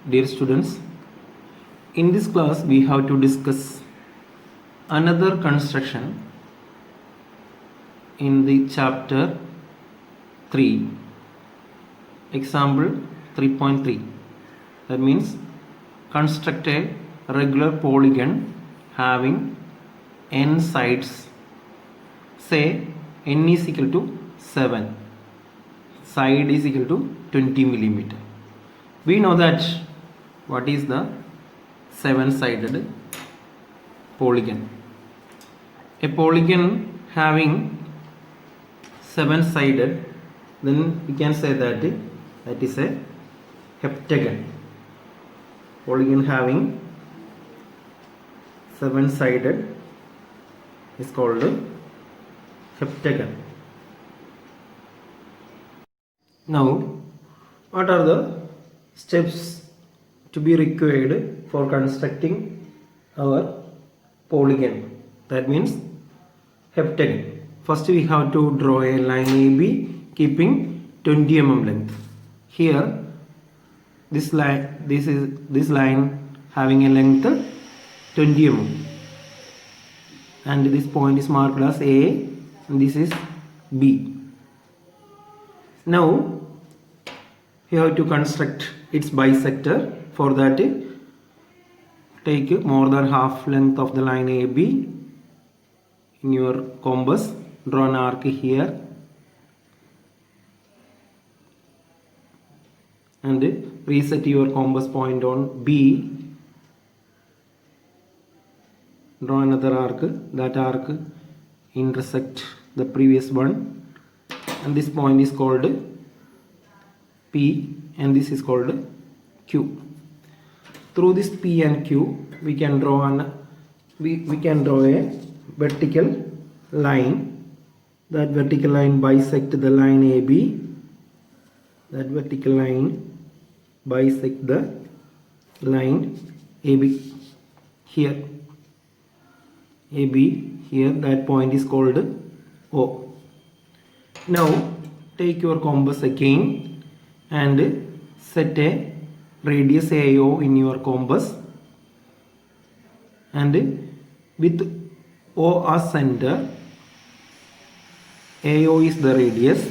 Dear students, in this class we have to discuss another construction in the chapter 3, example 3.3. That means construct a regular polygon having n sides. Say n is equal to 7, side is equal to 20 millimeter. We know that what is the 7-sided polygon. A polygon having 7-sided, then we can say that is a heptagon. Polygon having 7-sided is called heptagon. Now, what are the steps to be required for constructing our polygon? That means heptagon. First we have to draw a line AB keeping 20 mm length. Here this line having a length 20 mm, and this point is marked as A and this is B. Now you have to construct its bisector. For that, take more than half length of the line AB in your compass, draw an arc here and reset your compass point on B. Draw another arc, that arc intersect the previous one, and this point is called P and this is called Q. Through this P and Q we can draw a vertical line. That vertical line bisect the line AB. That vertical line bisect the line AB here. AB here, that point is called O. Now take your compass again and set a radius AO in your compass, and with O as center, AO is the radius,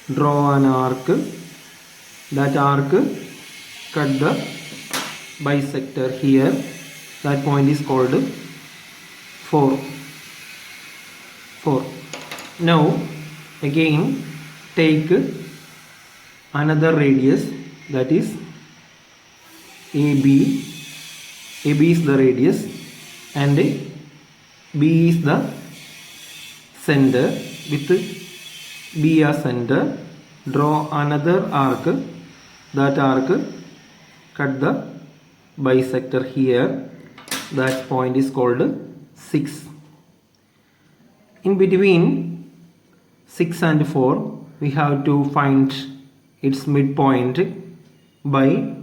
draw an arc. That arc cut the bisector here. That point is called 4. Now again take another radius, that is AB. AB is the radius and B is the center. With B as center, draw another arc. That arc cut the bisector here. That point is called 6. In between 6 and 4 we have to find its midpoint by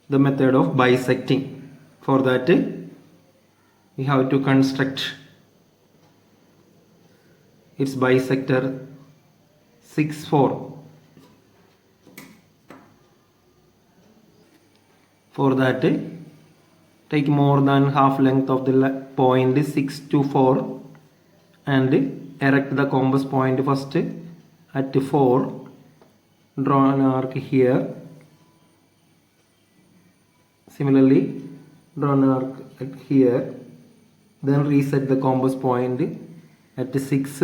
the method of bisecting. For that we have to construct its bisector 6, 4. For that take more than half length of the point 6 to 4 and erect the compass point first at 4. Draw an arc here. Similarly, draw an arc at here. Then reset the compass point at 6.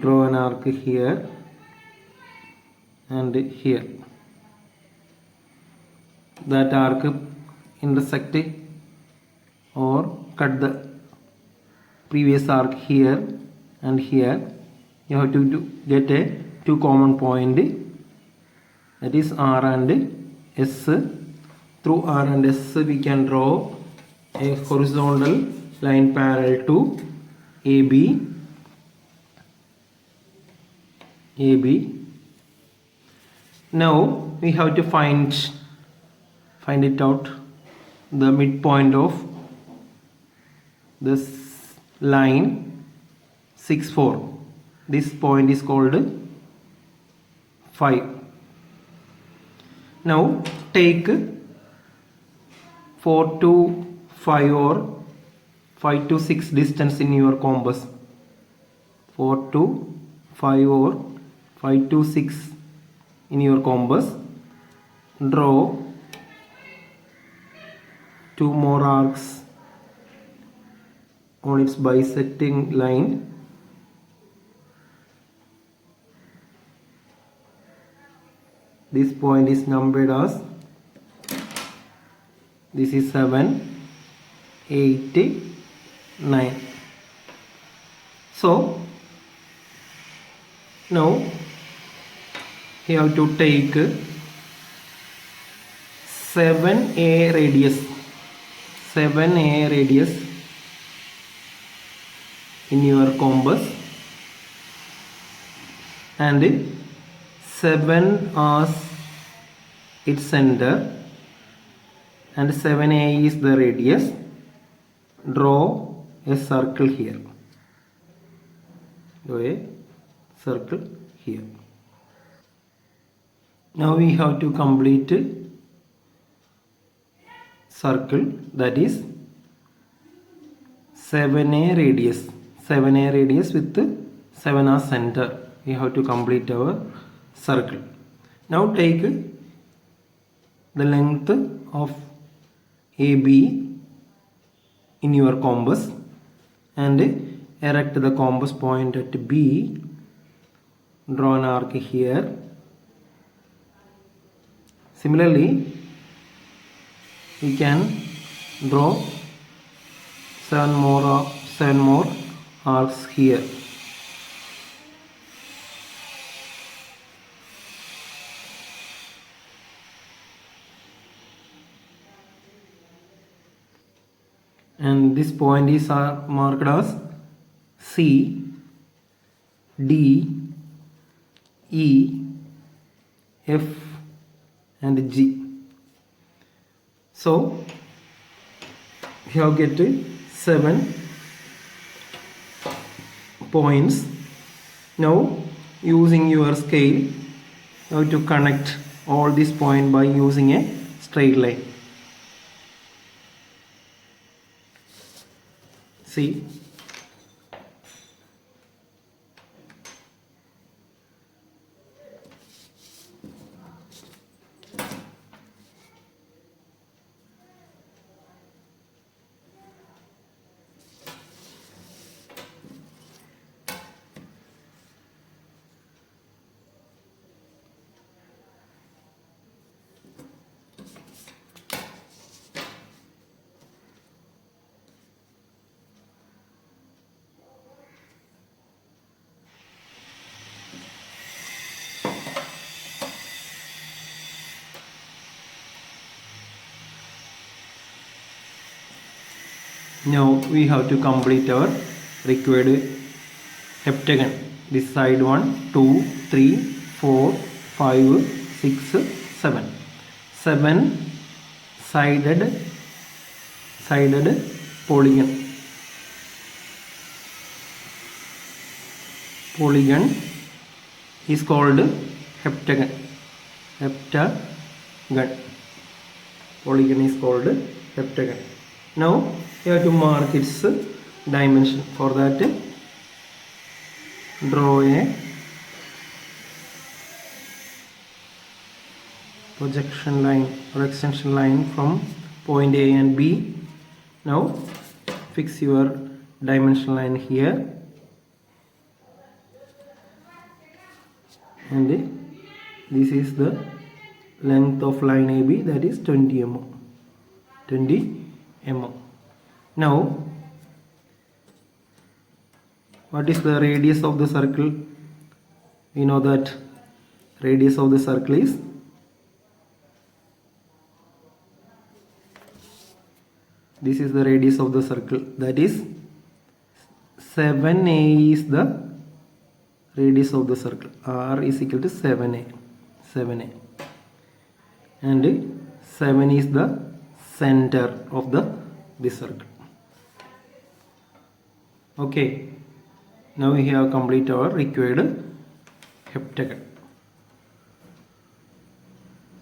Draw an arc here and here. That arc intersect or cut the previous arc here and here. You have to get a two common point, that is R and S. Through R and S we can draw a horizontal line parallel to AB. Now we have to find it out, the midpoint of this line 6, 4. This point is called 5. Now take 4 to 5 or 5 to 6 distance in your compass. 4 to 5 or 5 to 6 in your compass. Draw 2 more arcs on its bisecting line. This point is numbered as, this is 7, 8, 9. So now you have to take 7a radius in your compass and 7 as its center and 7a is the radius. Draw a circle here. Draw a circle here. Now we have to complete circle, that is 7a radius with 7 as center. We have to complete our circle. Now take the length of AB in your compass and erect the compass point at B. Draw an arc here. Similarly, we can draw 7 more arcs here. And this point is marked as C, D, E, F and G. So you have get 7 points. Now using your scale, you have to connect all these points by using a straight line. See, now we have to complete our required heptagon. This side 1, 2, 3, 4, 5, 6, 7. 7 sided polygon. Polygon is called heptagon. Polygon is called heptagon. Now you have to mark its dimension. For that, draw a projection line or extension line from point A and B. Now fix your dimension line here and this is the length of line AB, that is 20 mm. Now what is the radius of the circle? We know that radius of the circle is this is the radius of the circle, that is 7a is the radius of the circle. R is equal to 7a and 7 is the center of this circle. Okay, now we have completed our required heptagon.